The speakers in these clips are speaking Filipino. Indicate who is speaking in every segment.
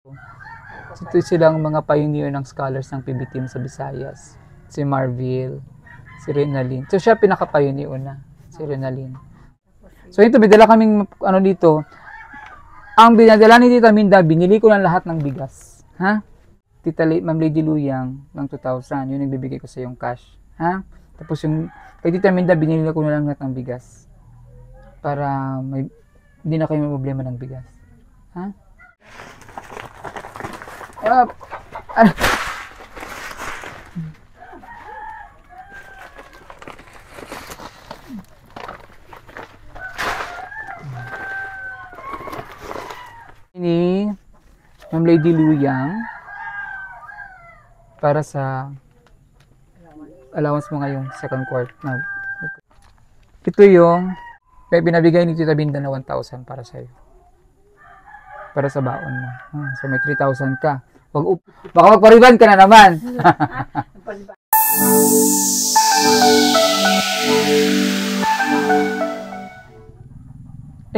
Speaker 1: So, ito silang mga pioneer ng scholars ng PB team sa Visayas. Si Marville, si Renalyn. So siya pinaka-pioneer una, si Renalyn. So ito, bidala kaming ano dito. Ang binadala ni Tita Minda, binili ko lang lahat ng bigas. Ha? Ma'am Lady Luyang ng 2,000, yun nagbibigay ko sa yung cash. Ha? Tapos yung kay Tita Minda, binili ko na lang lahat ng bigas. Para hindi na kayo may problema ng bigas. Ha? Ini Ma'am Lady Luyang para sa allowance mo ngayong second quarter. Ito yung binabigay ni Tita Binda na 1,000 para sa'yo. Para sa baon mo. So may 3,000 ka. Baka magpariban ka na naman.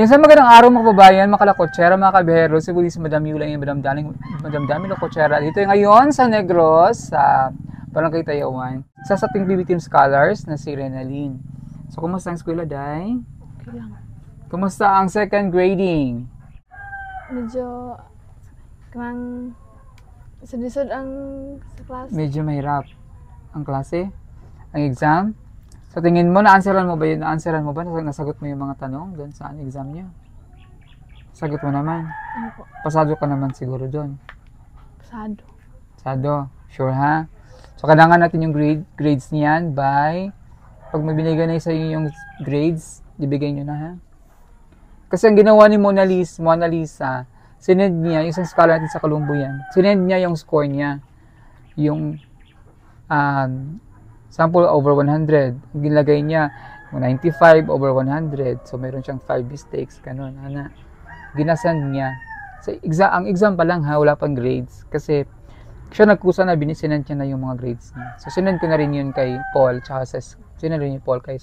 Speaker 1: Sa magandang araw mga kababayan, mga kalakotsera, mga kabihero, si Bulis Madam Yula yung Madam Dami Lakotsera. Dito ngayon sa Negros, sa Barangay Tayawan, sa ating PB Team Scholars na si Renalyn. So, kumusta ang eskwela, Day?
Speaker 2: Okay lang.
Speaker 1: Kumusta ang second grading?
Speaker 2: Medyo kamang lisod-lisod ang sa klase.
Speaker 1: Medyo mahirap ang klase, ang exam. Sa tingin mo, na-answeran mo ba yun? Na-answeran mo ba? Nasagot mo yung mga tanong doon sa exam niyo? Sagot mo naman.
Speaker 2: Ano po?
Speaker 1: Pasado ka naman siguro doon.
Speaker 2: Pasado.
Speaker 1: Pasado. Sure ha? So, kailangan natin yung grades niyan by, pag may binigay na sa inyo yung grades, ibigay nyo na ha? Kasi ang ginawa ni Mona Lisa, sinend niya, yung isang scholar natin sa Colombo yan, sinend niya yung score niya. Yung sample over 100. Ginlagay niya 95 over 100. So, mayroon siyang 5 mistakes. Ganun. Ginasend niya. So, ang exam pa lang ha, wala pang grades. Kasi, siya nagkusa na, binisinend niya na yung mga grades niya. So, sinend ko na rin yun kay Paul. Tsaka sinend rin yung Paul kay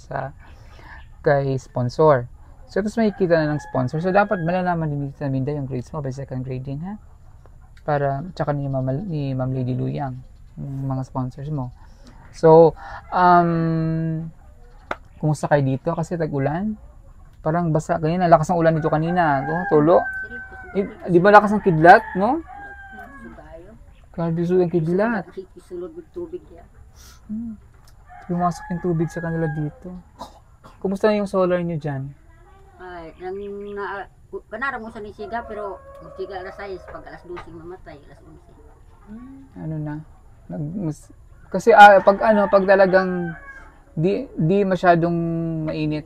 Speaker 1: sponsor. So, tapos makikita na ng sponsor. So, dapat malalaman din dito namin yung grades mo by second grading ha. Para, tsaka ni Ma'am Lady Luyang, yung mga sponsors mo. So, kumusta kayo dito? Kasi tag-ulan. Parang basa kanina. Lakas ng ulan dito kanina. Tulo. Di ba lakas ng kidlat, no? Kalbisod ang kidlat. Pumasok yung tubig sa kanila dito. Kumusta na yung solar nyo dyan?
Speaker 3: Ay, kanara mo sa nisiga, pero nisiga alas 6, pag alas 12 mamatay, alas 11.
Speaker 1: Ano na? Kasi pag talagang di masyadong mainit.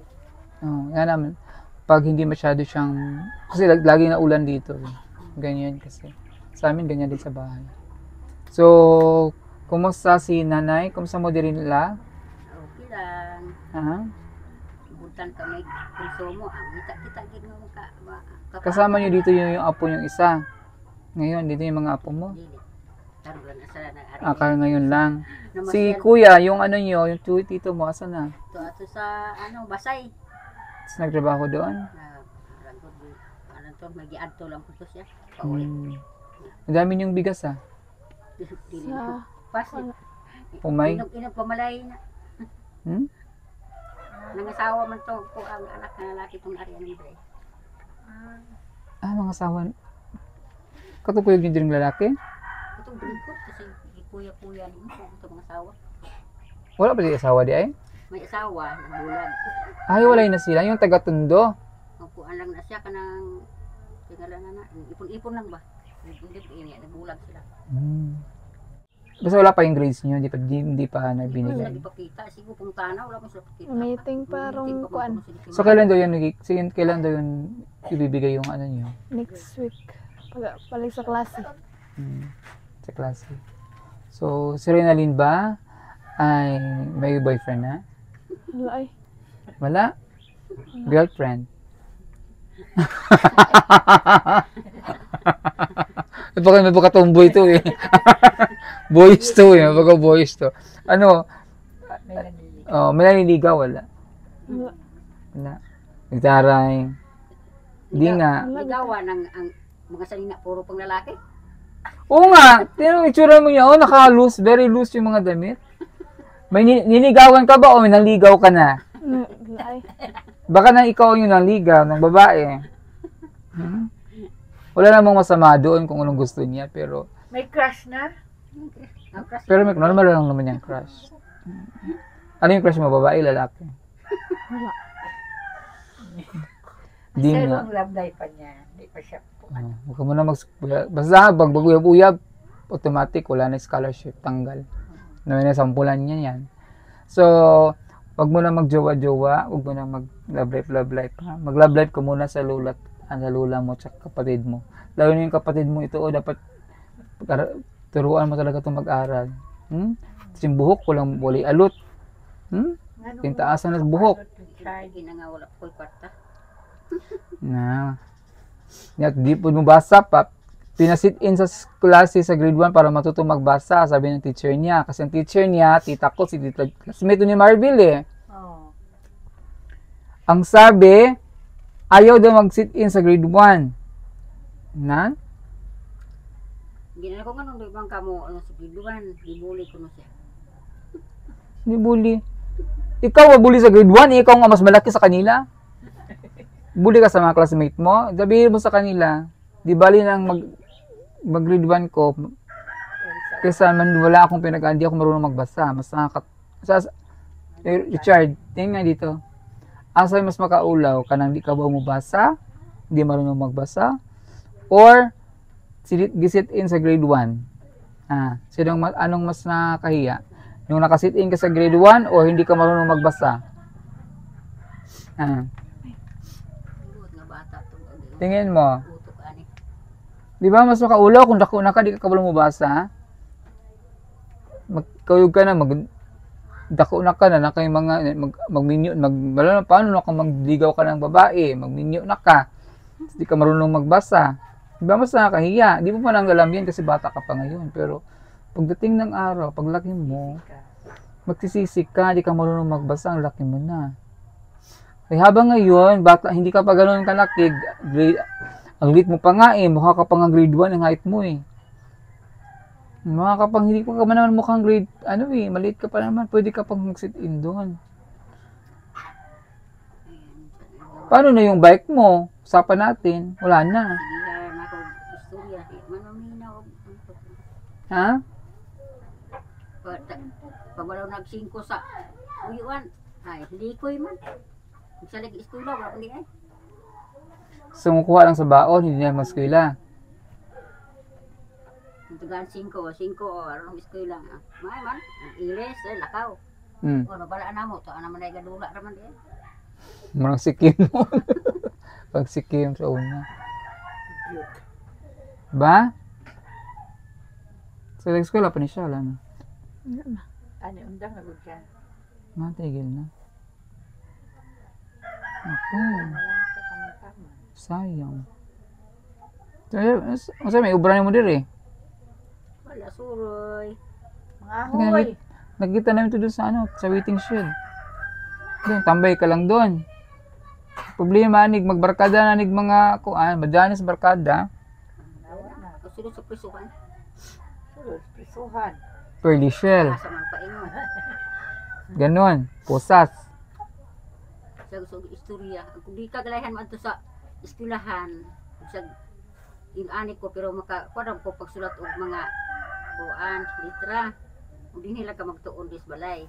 Speaker 1: Yan naman. Pag hindi masyado siyang kasi lagi na ulan dito. Ganyan kasi. Sa amin ganyan din sa bahay. So, kumusta si nanay? Kumusta mo din nila?
Speaker 3: Okay lang.
Speaker 1: Ha?
Speaker 3: Butan kami konsumo, kita gid mo ka.
Speaker 1: Kasama niyo dito yung apo yung isa. Ngayon dito yung mga apo mo. Akala ngayon lang. Si kuya, yung ano nyo, yung tito mo, asan na?
Speaker 3: Ito sa Basay.
Speaker 1: Tapos nagtrabaho doon?
Speaker 3: Mag-i-adto lang po siya.
Speaker 1: Ang dami niyong bigas
Speaker 2: Sa
Speaker 3: Pasit.
Speaker 1: Umay?
Speaker 3: Pamalay na. Nangasawa man to po ang anak na lalaki itong Arian Libre.
Speaker 1: Mga asawa. Katupuyog niyo din ng lalaki?
Speaker 3: Itong berikot kasi kuya-kuya niyo ito mga asawa.
Speaker 1: Wala pa din asawa di ay?
Speaker 3: May asawa, nagbulag.
Speaker 1: Ay, walay na sila. Yung taga-Tondo.
Speaker 3: Kuan lang na siya kanang tingala na ipon-ipon lang ba? Hindi nagbulag sila.
Speaker 1: Basta wala pa yung grades niyo, hindi pa nabinigay.
Speaker 3: Hindi pa kita, siguro pong tanaw wala mo sa pakita.
Speaker 2: meeting parang kuan.
Speaker 1: So kailan daw yun ibibigay yung ano niyo?
Speaker 2: Next week. Balik sa klase.
Speaker 1: Sa klase. So, si Renalyn ba ay may boyfriend na?
Speaker 2: Wala ay.
Speaker 1: Wala? Girlfriend? Baka tomboy to eh. Boys to eh. Baka boys to. Ano? May naniligaw, wala? Wala. Nagtaray. Hindi nga.
Speaker 3: Ligawan ang mga salina puro pang lalaki.
Speaker 1: Oo nga, tinanong itsura mo niya, naka-loose, very loose yung mga damit. May niligawan ka ba o may naligaw ka na?
Speaker 2: Wala ay.
Speaker 1: Baka na ikaw yung naligaw ng babae. Hmm? Wala namang masama doon kung anong gusto niya, pero
Speaker 4: May crush na?
Speaker 1: may normal lang naman yung crush. Ano yung crush mo, babae, lalaki?
Speaker 2: Wala.
Speaker 1: Di
Speaker 4: Sa
Speaker 1: nga.
Speaker 4: yung love life pa niya. Hindi pa siya po.
Speaker 1: Huwag ka muna basta pag baguyab-uyab, automatic, wala na scholarship, tanggal. Na sampulan niya yan. So, wag mo na magjowa-jowa, wag mo na mag-love life, ha? Mag-love life ka muna sa lula mo at kapatid mo. Lalo na yung kapatid mo ito, dapat turuan mo talaga itong mag-aral. Kasi yung buhok, walang wali alot. Yung taasan ng buhok.
Speaker 3: Hindi na nga wala ko kwarta.
Speaker 1: Na. At di po mo basa pa. Pinasit in sa klase sa grade 1 para matutong magbasa, sabi ng teacher niya. Kasi ang teacher niya, tita ko, si tita, classmate ni Marvil eh.
Speaker 4: Oh.
Speaker 1: Ang sabi, ayaw daw mag-sit in sa grade 1. Na?
Speaker 3: Gina ko nga nung ibang kamo, sa piduan, gibuli ko na siya.
Speaker 1: Ni bully. Ikaw bully sa grade 1, ikaw nga mas malaki sa kanila. Bully ka sa mga classmate mo, sabihin mo sa kanila, di bali nang mag grade 1 ko, kaysa man wala akong hindi ako marunong magbasa. Mas Richard, tingnan nga dito. Asa mas makaulaw, kanang di ka ba mabasa, di marunong magbasa, or gisit in sa grade 1. Anong mas nakakahiya? Yung nakasit in ka sa grade 1 o hindi ka marunong magbasa?
Speaker 3: Nga bata to.
Speaker 1: Tingin mo.
Speaker 3: Utok ani.
Speaker 1: Di ba mas makaulaw kung dako na ka, di ka kabalo mabasa? Magkayog ka na, dako na ka na kay mga magminyo, paano na kung magligaw ka ng babae, magminyo na ka. Di ka marunong magbasa. Di ba mas nakakahiya? Di mo pa nang alam yan kasi bata ka pa ngayon. Pero pagdating ng araw, paglaki mo, magsisisi ka, di ka marunong magbasa, ang laki mo na. Kaya habang ngayon, bata, hindi ka pa ganoon kalaki, ang lit mo pa nga mukha ka pa nga grade 1 ang height mo Mukha ka pang, hindi pa ka naman mukhang grade, maliit ka pa naman, pwede ka pang mag-sit in doon. Paano na yung bike mo? Usapan natin, wala na.
Speaker 3: Sige na ako istorya. Manaminaw.
Speaker 1: Ha?
Speaker 3: Pag wala nagsingko sa uyuan, ay hindi ko man. Magsalig istula, wala pali ay.
Speaker 1: So, mukuha lang sa baon, hindi na maskwila.
Speaker 3: Tugan 5 o arong eskwela nga. May man, iles lakaw. O bala na mo to ana man ay gadula ra man di.
Speaker 1: Marang sikim mo. Pag sikim sa una. Ba? Sa eskwela pa ni siya, wala na.
Speaker 2: Wala na.
Speaker 4: Ano, undang na ba siya?
Speaker 1: Matigil na. Ako,
Speaker 4: Walang sa kamang-kamang.
Speaker 1: sayang. So, may ubra mo diri.
Speaker 3: Wala suroy.
Speaker 4: Mga ahoy.
Speaker 1: Nakita namin ito doon sa sa waiting shed. Doon, tambay ka lang doon. Problema, magbarkada na mga madanis barkada.
Speaker 4: Nawa na.
Speaker 3: Kasi sa prisuhan.
Speaker 4: Sulod, prisuhan.
Speaker 1: Pearly shell.
Speaker 3: Asa man paingon.
Speaker 1: Ganon. Pusas.
Speaker 3: Sa gusto istorya. Kung di ka galayan man to sa eskwelahan, sa ani ko pero kuan ko pagsulat og mga buan, litra. Kung di nila ka magtuon dis balay.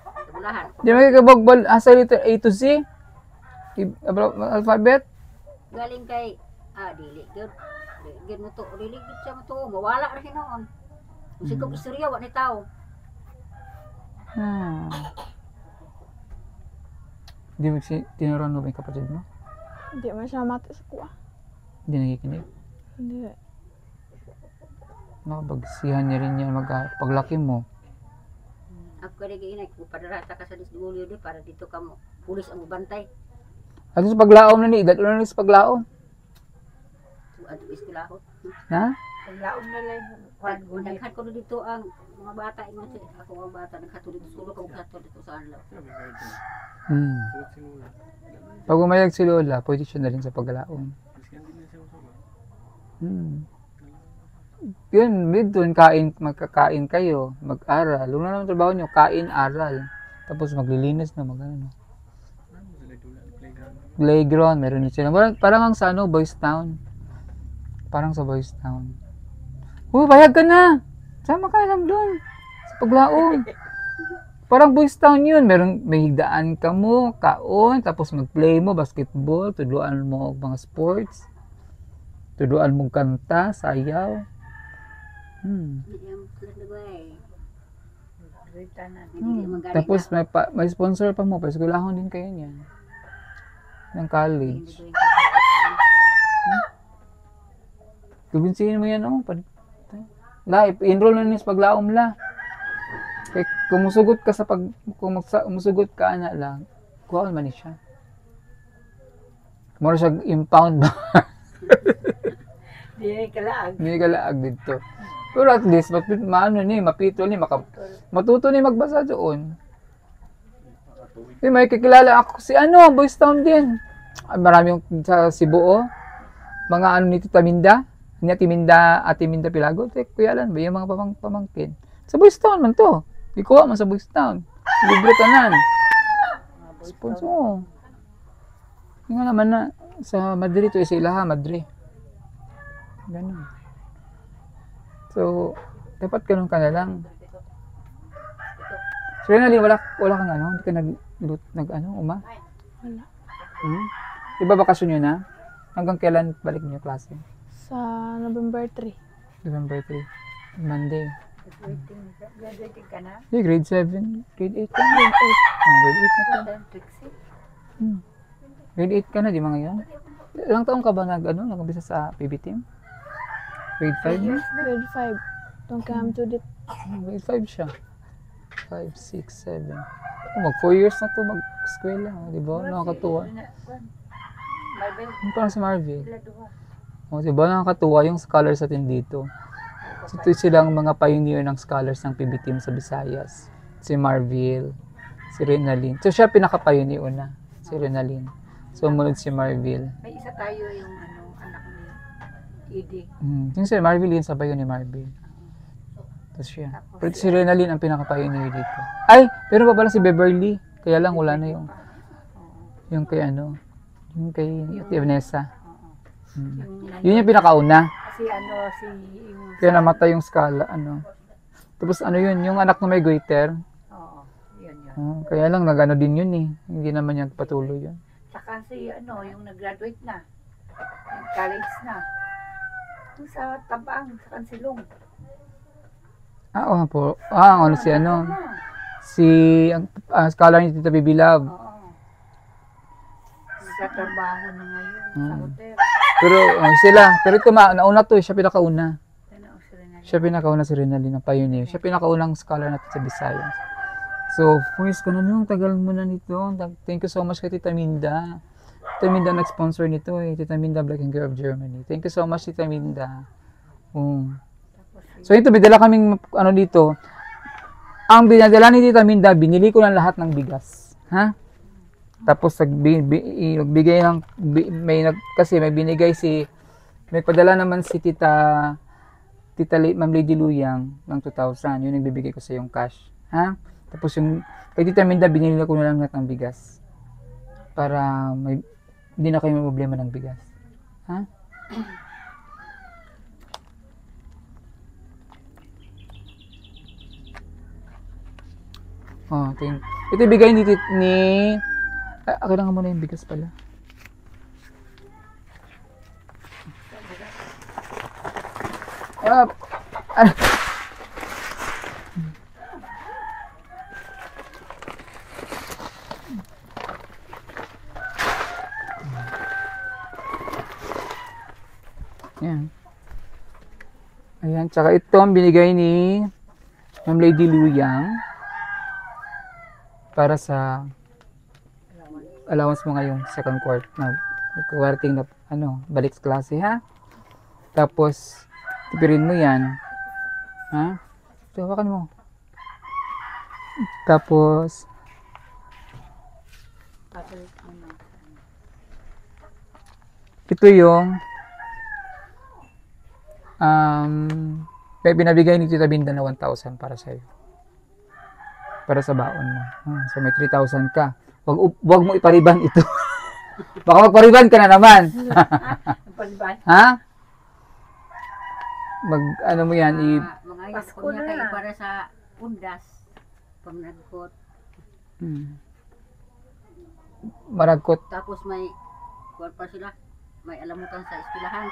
Speaker 3: Tabulahan.
Speaker 1: Di ba kabagbal asa letter A to Z? Alphabet?
Speaker 3: Galing kay dili gyud. Gyud mo to, dili gyud siya mo to, mawala ra hinoon. Kung kog istorya wa ni tao.
Speaker 1: Di mo tinuruan mo ba yung kapatid mo?
Speaker 2: Hindi man siya mati sa kuha.
Speaker 1: Hindi nakikinig.
Speaker 2: Hindi.
Speaker 1: Nakapagsihan niya rin yan paglaki mo.
Speaker 3: Ako kaya ginay ko padarata ka sa disdulyo di para dito ka mo pulis ang bantay.
Speaker 1: At sa paglaom na ni, edad na sa paglaom.
Speaker 3: At eskwelaho.
Speaker 1: Ha?
Speaker 4: Paglaom na lang. Kwan, gunit.
Speaker 3: Naghat ko na dito ang mga bata ingon si ako ang bata naghatulid sa sulo kag naghatulid dito sa anlaw.
Speaker 1: Pag umayag si Lola, pwede siya na rin sa paglaom. yun, doon magkakain kayo, mag-aral. Lalo naman trabaho nyo, kain, aral. Tapos maglilinis na, mag-ano. Playground, meron din sila. Parang ang sa ano, Boys Town. Parang sa Boys Town. Bayag ka na! Sama ka lang doon. Sa Paglaom. Parang Boys Town yun. May higdaan ka mo, kaon, tapos mag-play mo, basketball, tuduan mo mga sports. Tuduan mo kanta, sayaw. Tapos may sponsor pa mo, paeskwelahon din kayo niyan. Ng college. Kubinsihin mo yan, enroll na niya sa Paglaom la. Kaya kung musugot ka musugot ka na lang, kuhaan man siya. Mura siya impound ba?
Speaker 4: Di kalaag.
Speaker 1: Hindi ka laag dito. Pero at least, mapito ni, matuto ni magbasa doon. May kakilala ako si Boys Town din. Marami yung sa Cebu, mga ni Tita Minda, Ate Minda Pilago, kuya lang ba yung mga pamangkin. Sa Boys Town man to. Ikuha man sa Boys Town. Libre ka nan. Sponsor. Yung nga naman na, sa Madrid to, sa Ilaha, Madrid. Ganun. So, dapat ganun ka na lang. So, Renali, wala kang hindi ka uma?
Speaker 2: Wala.
Speaker 1: Diba bakasyon nyo na? Hanggang kailan balik niyo klase?
Speaker 2: Sa November 3.
Speaker 1: November 3. Monday.
Speaker 4: Graduating ka na?
Speaker 1: Grade 7. Grade 8 ka na. Grade 8 na to. Grade 8 ka na, di mga yun? Ilang taong ka ba nag-umpisa sa PB team? Grade 5?
Speaker 2: Grade 5. Don't come to the...
Speaker 1: Grade 5 siya. 5, 6, 7. Mag 4 years na to mag-eskwela. Di ba? Nakakatuwa. Parang si Marvin. Di ba? Nakakatuwa yung scholars natin dito. So, ito silang mga pioneer ng scholars ng PB team sa Visayas. Si Marvin, si Renalyn. So, siya pinaka-pioneer una. Si Renalyn. So, munod si Marvin.
Speaker 4: May isa tayo yung anak ni Edie.
Speaker 1: Yung si Marvin, yun sabay yun ni Marvin. Tapos siya. Pero si Renalyn ang pinaka-pioneer dito. Ay! Pero pa pala si Beverly. Kaya lang wala na yung kay yung kay Vanessa. Yun yung pinakauna. Kaya namatay yung Scala, Tapos yun, yung anak na may goiter.
Speaker 4: Oo, yun.
Speaker 1: Kaya lang nagano din yun eh. Hindi naman yan patuloy yun.
Speaker 4: Saka yung nag-graduate na. Nag-college na. Yung sa Tabang, sa Kansilong.
Speaker 1: Oo po. Si scholar ni Tita Bibilab.
Speaker 4: Oo. Sa trabaho na ngayon, sa hotel.
Speaker 1: Pero ito nauna to, siya pinakauna. Siya pinakauna si Renalyn ng pioneer. Siya pinakaunang scholar natin sa Visayas. So, Fuis ka na nung tagal mo na nito. Thank you so much kay Tita Minda. Tita Minda nag-sponsor nito Tita Minda Black and Girl of Germany. Thank you so much Tita Minda. So ito, bidala kaming dito. Ang binadala ni Tita Minda, binili ko lang lahat ng bigas. Tapos nagbigay kasi may binigay may padala naman si Tita Ma'am Lady Luyang ng 2,000. Yun nagbibigay ko sa yung cash. Tapos yung kay Tita Minda, binili ko na lang lahat ng bigas. Para hindi na kayo may problema ng bigas. Ito ibigay ni kailangan mo na yung bigas pala. Yan. Ayan, tsaka ito ang binigay ni Ma'am Lady Luyang para sa allowance mo ngayong second quarter na balik sa klase tapos tipirin mo yan so hawakan mo tapos ito yung Kaya binabigay ni Tita Binda na 1,000 para sa'yo. Para sa baon mo. So may 3,000 ka. Wag mo ipariban ito. Baka magpariban ka na naman.
Speaker 4: Paliban.
Speaker 1: Ha? Ano mo yan,
Speaker 3: Mga
Speaker 4: Pasko
Speaker 3: ko niya
Speaker 4: na.
Speaker 3: kayo para sa pundas. Pag nagkot.
Speaker 1: maragkot.
Speaker 3: Tapos may, kuwan pa sila, may alamutan sa eskwelahan.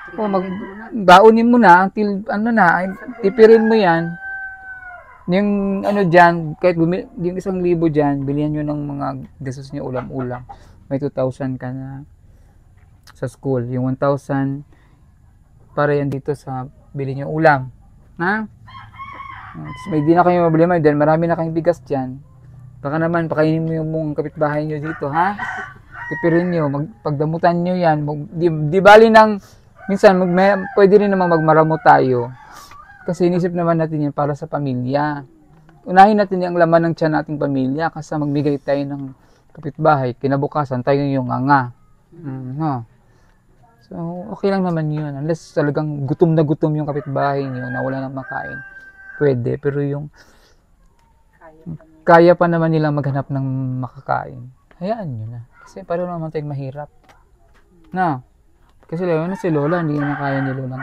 Speaker 1: O,
Speaker 3: 300 ko na.
Speaker 1: baunin mo na, tipirin mo yan. Yung ano dyan, kahit yung 1,000 dyan, bilihan nyo ng mga gastos nyo ulam-ulam. May 2,000 ka na sa school. Yung 1,000, para yan dito sa bili nyo ulam. Ha? Tapos may di na kayo problema dyan, marami na kayong bigas dyan. Baka naman, pakainin mo yung mong kapitbahay nyo dito, ha? Tipirin nyo, pagdamutan nyo yan. Di bali ng, minsan, pwede rin naman magmaramo tayo. Kasi inisip naman natin yan para sa pamilya. Unahin natin yung laman ng tiyan nating pamilya kasi magbigay tayo ng kapitbahay. Kinabukasan tayo yung nga. No? So, okay lang naman yun. Unless talagang gutom na gutom yung kapitbahay nyo na wala nang makain. Pwede. Pero yung kaya pa naman nilang maghanap ng makakain. Hayaan nyo na. Kasi pareho naman tayong mahirap. Na? Kasi si Lola, hindi na kaya ni Lola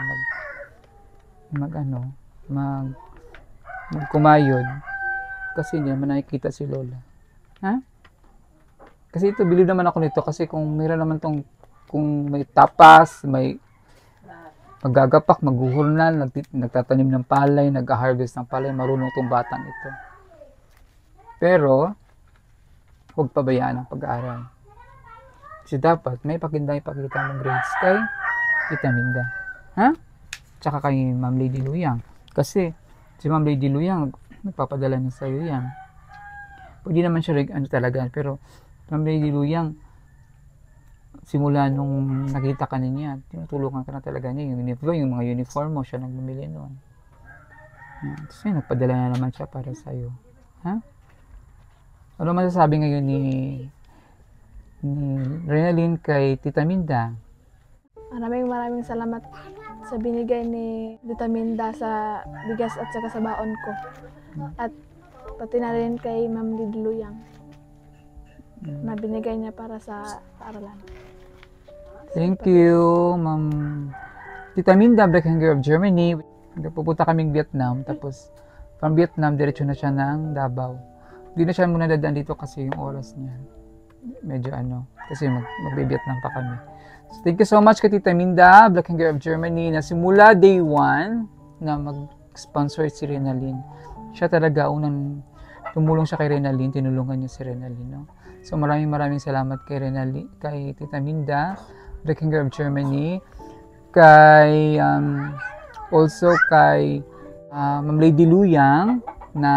Speaker 1: magkumayod kasi hindi naman nakikita si Lola. Ha? Kasi ito, bilib naman ako nito kasi kung meron naman kung may tapas, may maggagapak, maghuhurnan, nagtatanim ng palay, nag-harvest ng palay, marunong tong batang ito. Pero, huwag pabayaan ang pag-aaral. Kasi dapat, may ipakita mong grades kay Tita Minda. Ha? Tsaka kay Ma'am Lady Luyang. Kasi, si Ma'am Lady Luyang, nagpapadala niya sa'yo yan. Pwede naman siya talaga. Pero, Ma'am Lady Luyang, simula nung nakita ka niya, tinutulungan ka na talaga niya. Yung mga uniform mo, siya nagbumili noon. Tapos yun, nagpadala na naman siya para sa'yo. Ha? Ano masasabi ngayon ni Renalyn kay Tita Minda?
Speaker 2: Maraming salamat sa binigay ni Tita Minda sa bigas at saka sa baon ko. At pati na rin kay Ma'am Lidluyang na binigay niya para sa paaralan.
Speaker 1: Thank you, Ma'am Tita Minda, Black Hanger of Germany. Pupunta kaming Vietnam, tapos from Vietnam, diretso na siya ng Davao. Hindi na siya muna dadaan dito kasi yung oras niya. Medyo kasi magbe-Vietnam pa kami. So, thank you so much kay Tita Minda, Black Hanger of Germany, na simula day 1 na mag-sponsor si Renalyn. Siya talaga, unang tumulong siya kay Renalyn, tinulungan niya si Renalyn. No? So maraming salamat kay Renalyn, kay Tita Minda, Black Hanger of Germany, kay also kay Ma'am Lady Luyang na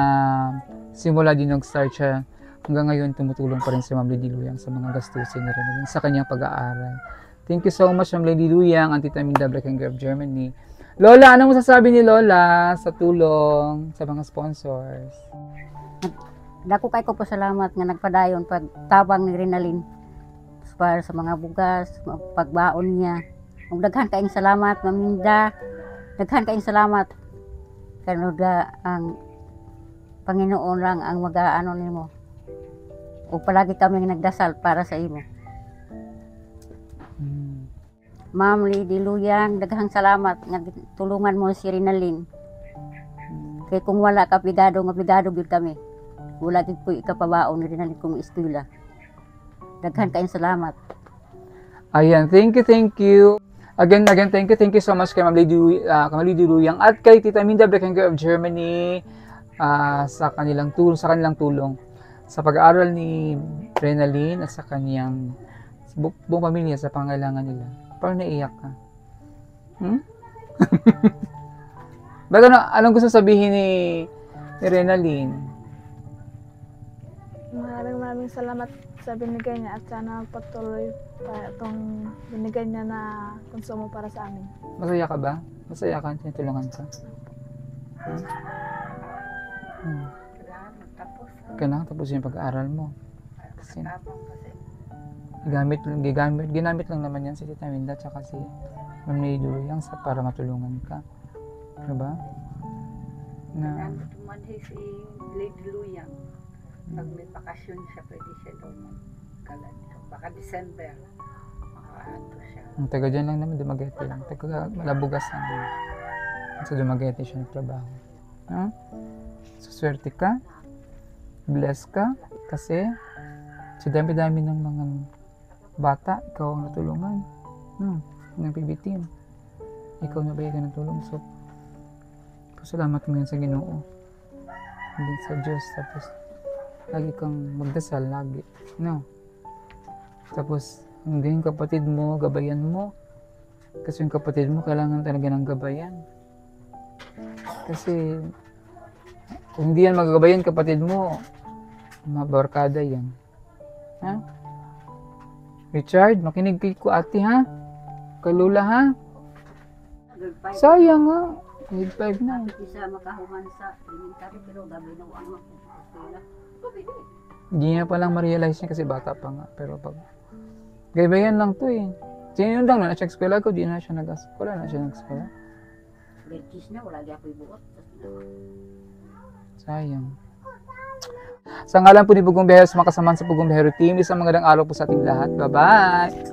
Speaker 1: simula din nag-start siya. Hanggang ngayon, tumutulong pa rin si Ma'am Lady Luyang sa mga gastusin na rin sa kanyang pag-aaral. Thank you so much, Ma'am Lady Luyang, ang Tita Minda, Black Hanger of Germany. Lola, anong masasabi ni Lola sa tulong sa mga sponsors?
Speaker 3: Dako kay ko pasalamat nga nagpadayon pagtabang ni Renalyn para sa mga bugas, pagbaon niya. Ug daghan kaayong salamat, Ma'am Minda. Daghan kaayong salamat. Kanuga ang Panginoon lang ang mag-aano nimo. O palagi kami nagdasal para sa imo. Ma'am Lady Luyang, daghang salamat nga tulungan mo si Renalyn. Kay kung wala ka bigado gyud kami. Wala gid ko ikapabaon ni Renalyn kung eskwela. Daghan kayong salamat.
Speaker 1: Ayan, thank you. Again, thank you so much kay Ma'am Lady Luyang at kay Tita Minda, Black Hanger of Germany sa kanilang tulong sa pag-aaral ni Renalyn at sa kanyang buong pamilya sa pangailangan nila. Parang naiyak ka. Baga anong gusto sabihin ni Renalyn?
Speaker 2: Maraming salamat sa binigay niya at sana patuloy pa itong binigay niya na konsumo para sa amin.
Speaker 1: Masaya ka ba? Masaya ka? Tinutulungan ka? Kailangan tapos yung pag-aaral mo. Kasi ginamit lang naman yan si Tita Minda at si Ma'am Lady Luyang para matulungan ka. Diba? Na,
Speaker 4: Tumanhin si Lady Luyang. Pag may bakasyon siya, pwede siya daw magkalan. Baka December, makakaanto siya.
Speaker 1: ang taga dyan lang naman, Dumaguete lang. Taga Malabugas lang. Sa Dumaguete siya nagtrabaho. Ha? So, swerte ka. Bless ka. Kasi, sa dami-dami ng mga bata, ikaw ang natulungan. No? Ng PB team. Ikaw na ba ng tulong? So, pasalamat mo yun sa Ginoo. Hindi sa Diyos. Tapos, lagi kang magdasal, lagi. No? Tapos, hindi yung kapatid mo, gabayan mo. Kasi yung kapatid mo, kailangan talaga ng gabayan. Kasi, kung hindi yan magagabayan kapatid mo, mabarkada yan. Ha? Richard, makinig kay ko ate ha? Kay Lola ha?
Speaker 3: Grade 5.
Speaker 1: Sayang ha? Grade 5 na.
Speaker 3: Kapit isa makahuman sa elementary pero gabi na ang eskwela.
Speaker 1: Hindi niya palang ma-realize niya kasi bata pa nga. Pero pag gabayan lang to eh. Sino yun lang na siya eskwela ko, di na siya nag-eskwela. Wala na siya nag-eskwela.
Speaker 3: Grade 10 na, wala di ako ibuot.
Speaker 1: Sayang. Sa ngalan po ni Pugong Biyahero, sa mga kasamahan sa Pugong Biyahero team, isang magandang araw po sa ating lahat. Bye-bye!